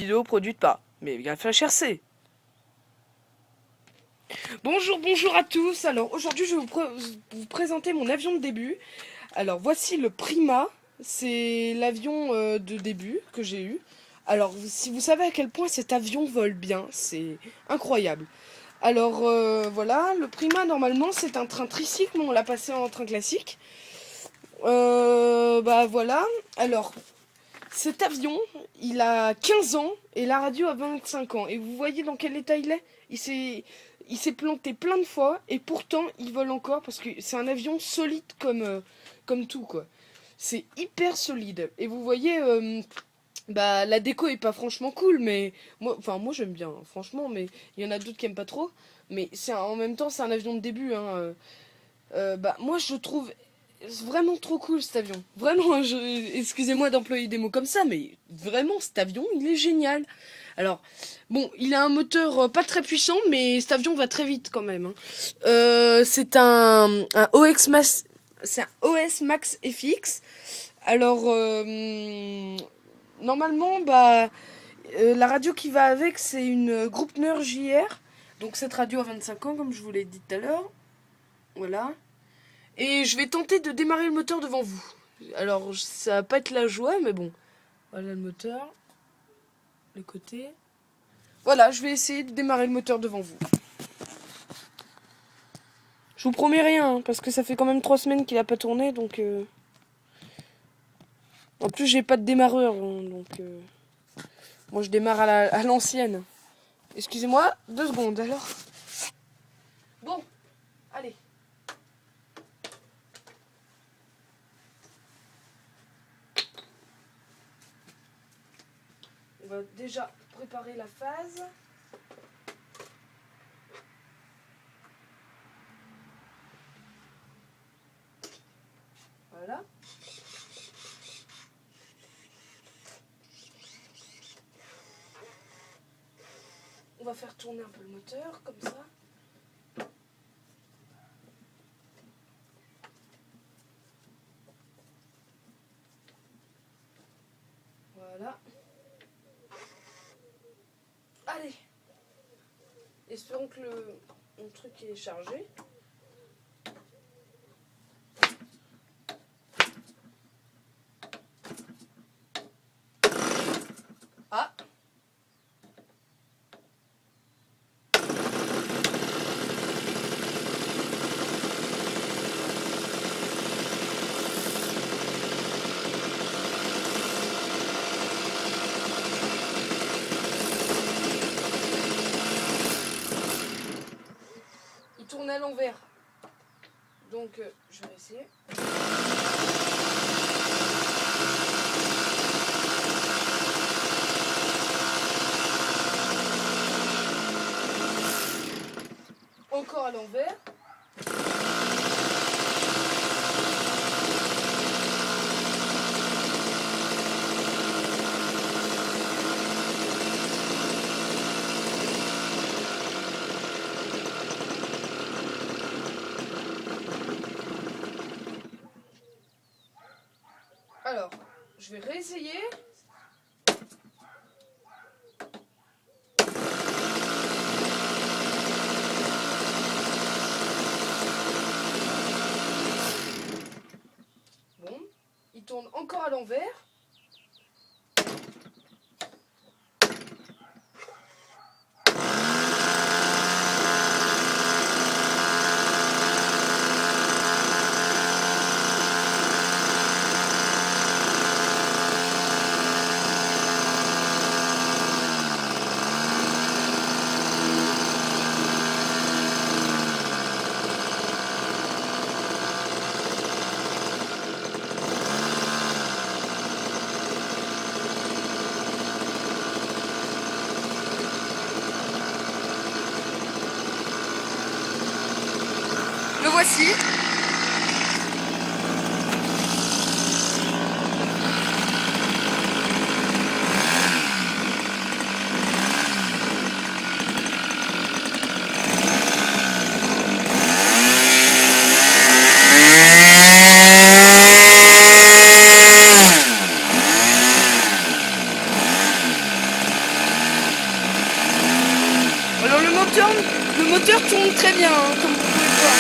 vidéo produite par Mégaflash HRC. Bonjour à tous. Alors aujourd'hui je vais vous présenter mon avion de début. Alors voici le Prima, c'est l'avion de début que j'ai eu. Alors si vous savez à quel point cet avion vole bien, c'est incroyable. Alors voilà, le Prima normalement c'est un train tricycle, mais on l'a passé en train classique. Bah voilà, alors cet avion il a 15 ans et la radio a 25 ans. Et vous voyez dans quel état il est? Il s'est planté plein de fois et pourtant il vole encore parce que c'est un avion solide comme tout quoi. C'est hyper solide. Et vous voyez, bah la déco est pas franchement cool, mais moi j'aime bien, hein, franchement, mais il y en a d'autres qui aiment pas trop. Mais en même temps c'est un avion de début, hein. Bah moi je trouve vraiment trop cool cet avion. Vraiment, excusez-moi d'employer des mots comme ça, mais vraiment cet avion il est génial. Alors, bon, il a un moteur pas très puissant, mais cet avion va très vite quand même, hein. C'est un c'est un OS Max FX. Alors, normalement, bah, la radio qui va avec, c'est une Graupner JR. Donc cette radio a 25 ans, comme je vous l'ai dit tout à l'heure. Voilà. Et je vais tenter de démarrer le moteur devant vous. Alors, ça va pas être la joie, mais bon. Voilà le moteur. Le côté. Voilà, je vais essayer de démarrer le moteur devant vous. Je vous promets rien, hein, parce que ça fait quand même 3 semaines qu'il a pas tourné, donc... En plus, j'ai pas de démarreur, hein, donc... Moi, je démarre à l'ancienne. Excusez-moi, 2 secondes, alors. Bon, allez. On va déjà préparer la phase. Voilà. On va faire tourner un peu le moteur, comme ça. Voilà. Allez. Espérons que le truc est chargé. Ah. Il tourne à l'envers. Donc, je vais essayer. Encore à l'envers. Alors, je vais réessayer. Bon, il tourne encore à l'envers. Le voici. moteur tourne très bien, hein, comme vous pouvez le voir.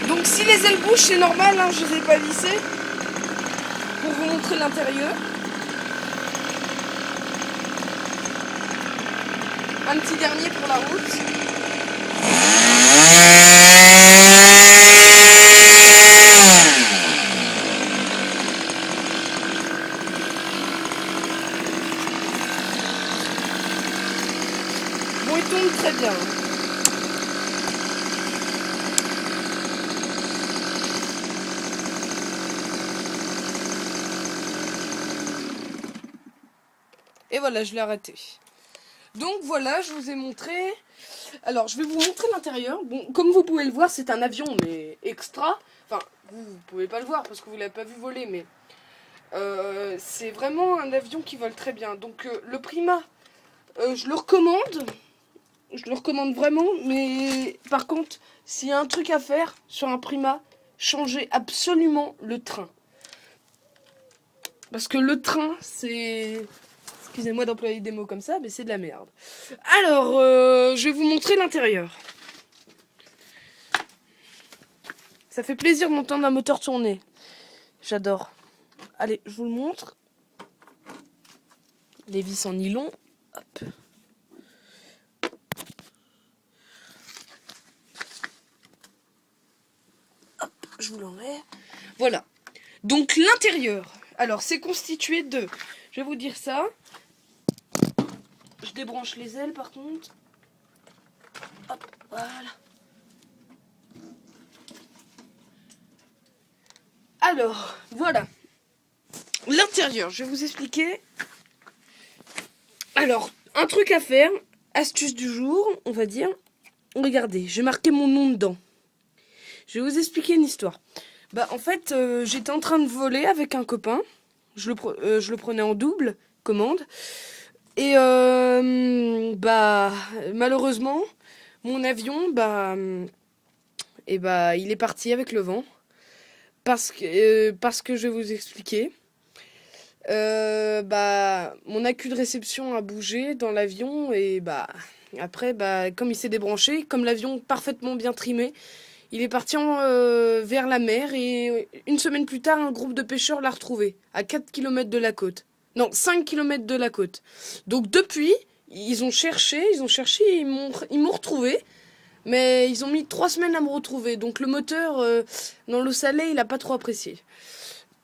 Donc si les ailes bougent, c'est normal, hein, je les ai pas vissées. Pour vous montrer l'intérieur. Un petit dernier pour la route. Bon, il tourne très bien. Et voilà, je l'ai arrêté. Donc voilà, je vous ai montré. Alors, je vais vous montrer l'intérieur. Bon, comme vous pouvez le voir, c'est un avion, mais extra. Enfin, vous pouvez pas le voir parce que vous l'avez pas vu voler, mais c'est vraiment un avion qui vole très bien. Donc le Prima, je le recommande. Je le recommande vraiment, mais par contre, s'il y a un truc à faire sur un Prima, changez absolument le train. Parce que le train, c'est... Excusez-moi d'employer des mots comme ça, mais c'est de la merde. Alors, je vais vous montrer l'intérieur. Ça fait plaisir d'entendre un moteur tourner. J'adore. Allez, je vous le montre. Les vis en nylon. Hop. Hop, je vous l'enlève. Voilà. Donc l'intérieur. Alors, c'est constitué de... Je vais vous dire ça. Je débranche les ailes par contre. Hop, voilà. Alors, voilà. L'intérieur, je vais vous expliquer. Alors, un truc à faire. Astuce du jour, on va dire. Regardez, j'ai marqué mon nom dedans. Je vais vous expliquer une histoire. Bah, en fait, j'étais en train de voler avec un copain. Je le prenais en double commande. Et bah malheureusement, mon avion, il est parti avec le vent. Parce que je vais vous expliquer. Mon accu de réception a bougé dans l'avion et après, comme il s'est débranché, comme l'avion parfaitement bien trimé, il est parti vers la mer et une semaine plus tard, un groupe de pêcheurs l'a retrouvé à 4 km de la côte. Non, 5 km de la côte. Donc depuis, ils ont cherché, et ils m'ont retrouvé. Mais ils ont mis 3 semaines à me retrouver. Donc le moteur, dans l'eau salée, il n'a pas trop apprécié.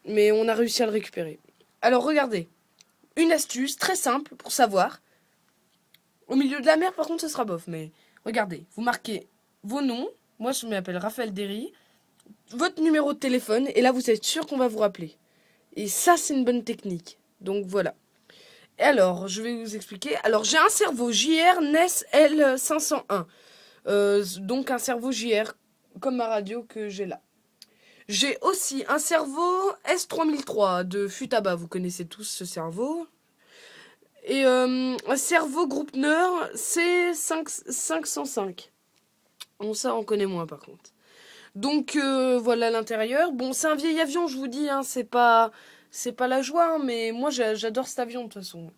Mais on a réussi à le récupérer. Alors regardez, une astuce très simple pour savoir. Au milieu de la mer, par contre, ce sera bof. Mais regardez, vous marquez vos noms. Moi, je m'appelle Raphaël Derry. Votre numéro de téléphone. Et là, vous êtes sûr qu'on va vous rappeler. Et ça, c'est une bonne technique. Donc voilà. Et alors, je vais vous expliquer. Alors, j'ai un cerveau JR NES L501. Donc un cerveau JR, comme ma radio que j'ai là. J'ai aussi un cerveau S3003 de Futaba. Vous connaissez tous ce cerveau. Et un cerveau Gruppner C505. Bon, ça, on connaît moins par contre. Donc voilà l'intérieur. Bon, c'est un vieil avion, je vous dis, hein, c'est pas la joie, hein, mais moi j'adore cet avion de toute façon.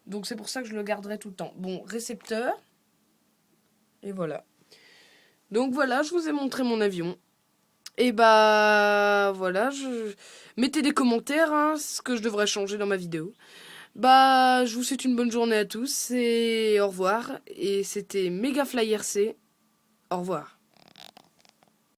Donc c'est pour ça que je le garderai tout le temps. Bon, récepteur. Et voilà. Donc voilà, je vous ai montré mon avion. Et voilà, mettez des commentaires, hein, ce que je devrais changer dans ma vidéo. Je vous souhaite une bonne journée à tous et au revoir. Et c'était Megafly RC. Au revoir.